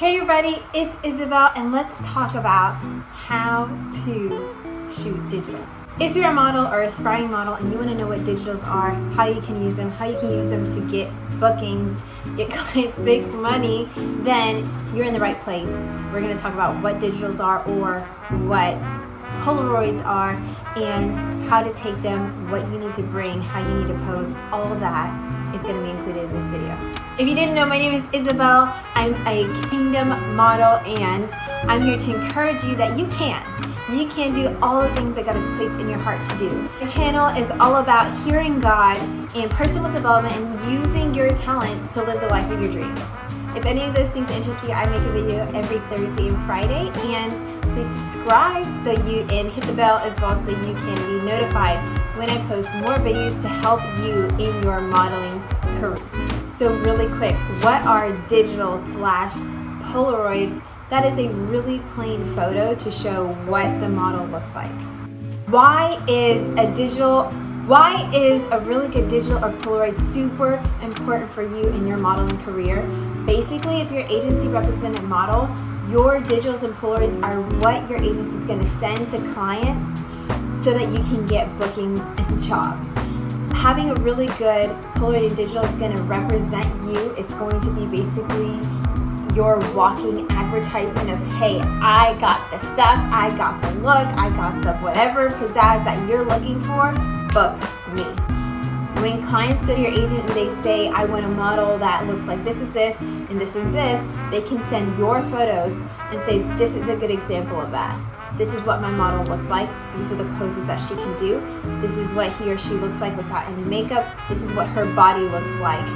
Hey everybody, it's Isabel and let's talk about how to shoot digitals. If you're a model or aspiring model and you want to know what digitals are, how you can use them, to get bookings, get clients, make money, then you're in the right place. We're going to talk about what digitals are or what polaroids are and how to take them, what you need to bring, how you need to pose. All of that is going to be included in this video. If you didn't know, my name is Isabel. I'm a kingdom model and I'm here to encourage you that you can do all the things that God has placed in your heart to do. My channel is all about hearing God and personal development and using your talents to live the life of your dreams. If any of those things interest you, I make a video every Thursday and Friday, and please subscribe and hit the bell as well so you can be notified when I post more videos to help you in your modeling career. So really quick, what are digital / polaroids? That is a really plain photo to show what the model looks like. Why is a really good digital or polaroid super important for you in your modeling career? Basically, if you're agency representative model, your digitals and polaroids are what your agency is going to send to clients so that you can get bookings and jobs. Having a really good polaroid and digital is going to represent you. It's going to be basically your walking advertisement of, hey, I got the stuff, I got the look, I got the whatever pizzazz that you're looking for, book me. When clients go to your agent and they say, I want a model that looks like this is this, and this is this, they can send your photos and say, this is a good example of that. This is what my model looks like. These are the poses that she can do. This is what he or she looks like without any makeup. This is what her body looks like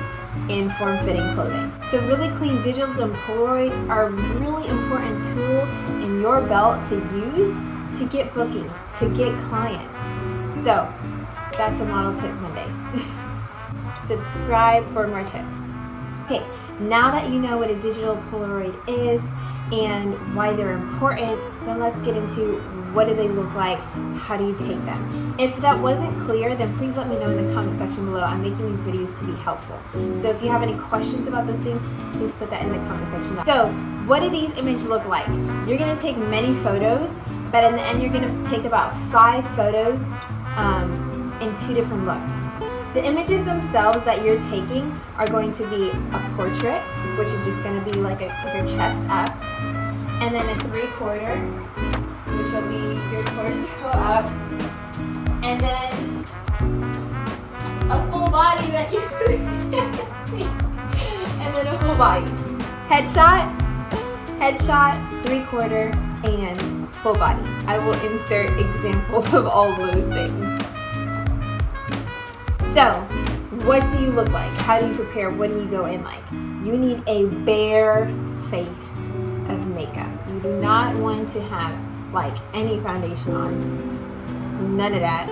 in form-fitting clothing. So really clean digitals and polaroids are a really important tool in your belt to use to get bookings, to get clients. So that's a model tip Monday. Subscribe for more tips. Okay, now that you know what a digital polaroid is and why they're important, then let's get into what do they look like, how do you take them. If that wasn't clear, then please let me know in the comment section below. I'm making these videos to be helpful. So if you have any questions about those things, please put that in the comment section. So what do these images look like? You're going to take many photos, but in the end you're going to take about 5 photos in 2 different looks. The images themselves that you're taking are going to be a portrait, which is just going to be like your chest up, and then a 3/4, which will be your torso up, and then a full body that you and then a full body. Headshot, 3/4, and full body. I will insert examples of all those things. So, what do you look like? How do you prepare? What do you go in like? You need a bare face of makeup. You do not want to have like any foundation on. None of that.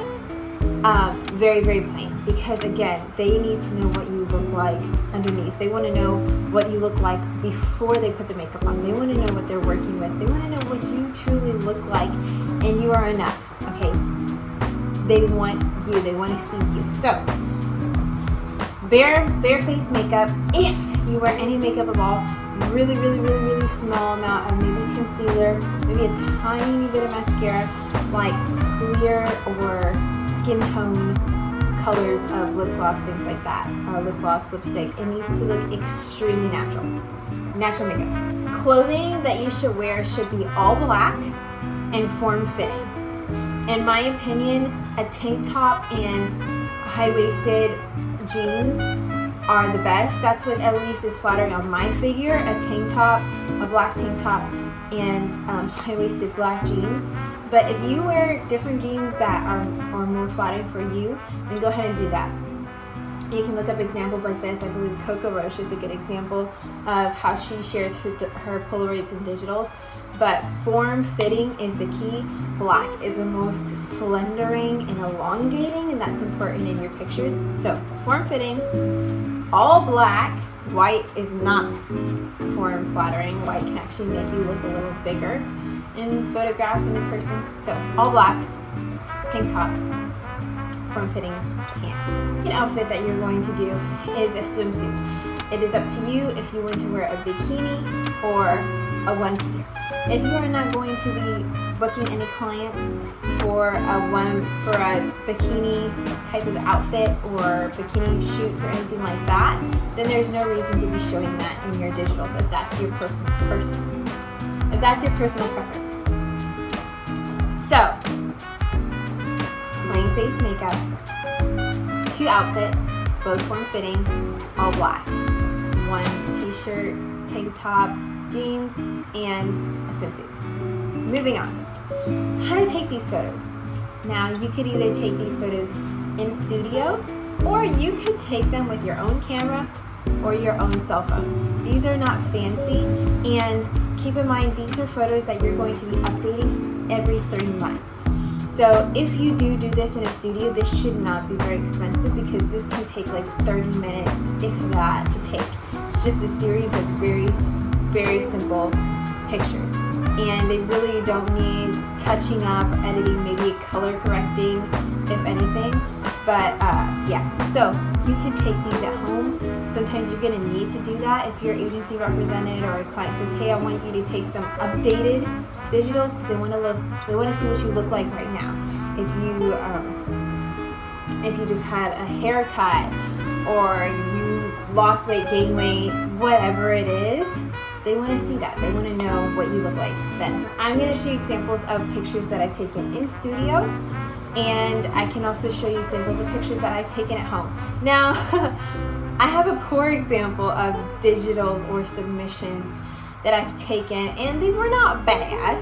Very, very plain. Because again, they need to know what you look like underneath. They want to know what you look like before they put the makeup on. They want to know what they're working with. They want to know what you truly look like and you are enough. Okay? They want you. They want to see you. So, bare face makeup. If you wear any makeup at all, really small amount of maybe concealer, maybe a tiny bit of mascara, like clear or skin tone colors of lip gloss, things like that, lip gloss, lipstick. It needs to look extremely natural makeup. Clothing that you should wear should be all black and form-fitting. In my opinion, a tank top and high-waisted jeans are the best. That's what at least is flattering on my figure. A tank top, a black tank top, and high-waisted black jeans. But if you wear different jeans that are more flattering for you, then go ahead and do that. You can look up examples like this. I believe Coco Roche is a good example of how she shares her polaroids and digitals. But form-fitting is the key. Black is the most slendering and elongating, and that's important in your pictures. So form-fitting, all black. White is not form-flattering. White can actually make you look a little bigger in photographs and in person. So all black, tank top, form-fitting pants. An outfit that you're going to do is a swimsuit. It is up to you if you want to wear a bikini or a one piece. If you are not going to be booking any clients for a bikini type of outfit or bikini shoots or anything like that, then there's no reason to be showing that in your digitals if that's your personal preference. So, plain face makeup, 2 outfits, both form-fitting, all black. 1 t-shirt, tank top, jeans, and a swimsuit. Moving on. How to take these photos. Now, you could either take these photos in studio, or you could take them with your own camera or your own cell phone. These are not fancy, and keep in mind, these are photos that you're going to be updating every 3 months. So if you do this in a studio, this should not be very expensive because this can take like 30 minutes, if that, to take. It's just a series of very, very simple pictures. And they really don't need touching up, editing, maybe color correcting, if anything. But yeah, so you can take these at home. Sometimes you're going to need to do that if your agency represented or a client says, hey, I want you to take some updated digitals because they want to see what you look like right now. If you just had a haircut or you lost weight, gained weight, whatever it is, they want to see that. They want to know what you look like then. I'm going to show you examples of pictures that I've taken in studio, and I can also show you examples of pictures that I've taken at home. Now, I have a poor example of digitals or submissions that I've taken, and they were not bad,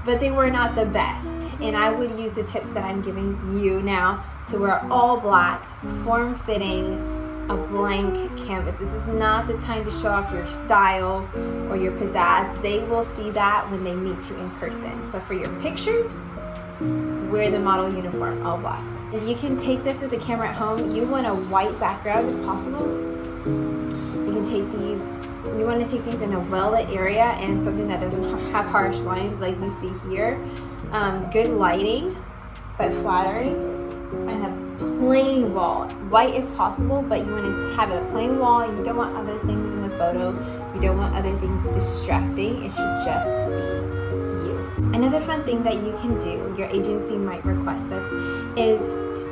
but they were not the best. And I would use the tips that I'm giving you now to wear all black, form-fitting, a blank canvas. This is not the time to show off your style or your pizzazz. They will see that when they meet you in person. But for your pictures, wear the model uniform, all black. If you can take this with the camera at home, you want a white background if possible. You can take these, you want to take these in a well-lit area and something that doesn't have harsh lines like you see here. Good lighting, but flattering, and a plain wall. White if possible, but you want to have a plain wall. You don't want other things in the photo. You don't want other things distracting. It should just be you. Another fun thing that you can do, your agency might request this, is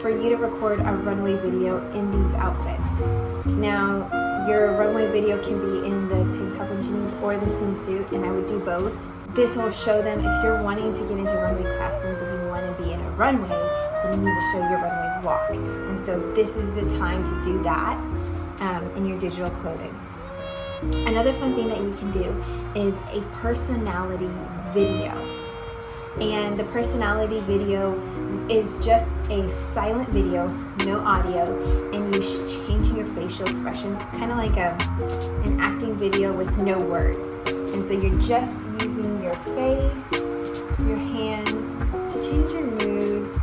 for you to record a runway video in these outfits. Now, your runway video can be in the tank top and jeans or the swimsuit, and I would do both. This will show them if you're wanting to get into runway costumes, if you want to be in a runway, then you need to show your runway walk. And so this is the time to do that in your digital clothing. Another fun thing that you can do is a personality video. And the personality video is just a silent video, no audio, and you changing your facial expressions. It's kind of like an acting video with no words. And so you're just using your face, your hands to change your mood.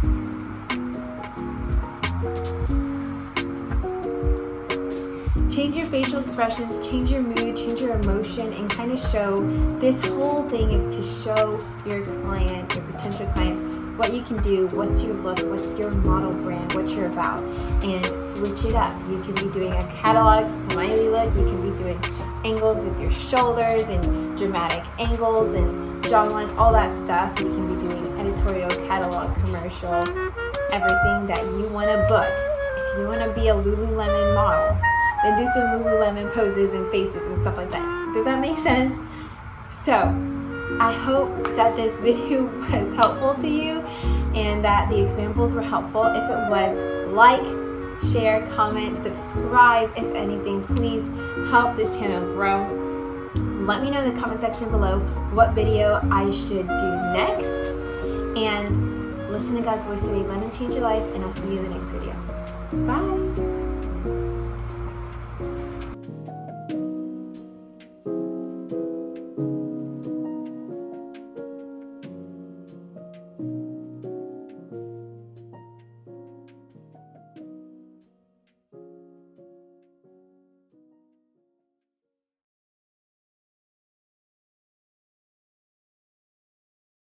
Change your facial expressions, change your mood, change your emotion, and kind of show, this whole thing is to show your client, your potential clients, what you can do, what's your look, what's your model brand, what you're about, and switch it up. You can be doing a catalog smiley look, you can be doing angles with your shoulders and dramatic angles and jawline, all that stuff. You can be doing editorial, catalog, commercial, everything that you want to book. If you want to be a Lululemon model, then do some Lululemon poses and faces and stuff like that. Does that make sense? So, I hope that this video was helpful to you and that the examples were helpful. If it was, like, share, comment, subscribe. If anything, please help this channel grow. Let me know in the comment section below what video I should do next. And listen to God's voice today. Let Him change your life, and I'll see you in the next video. Bye.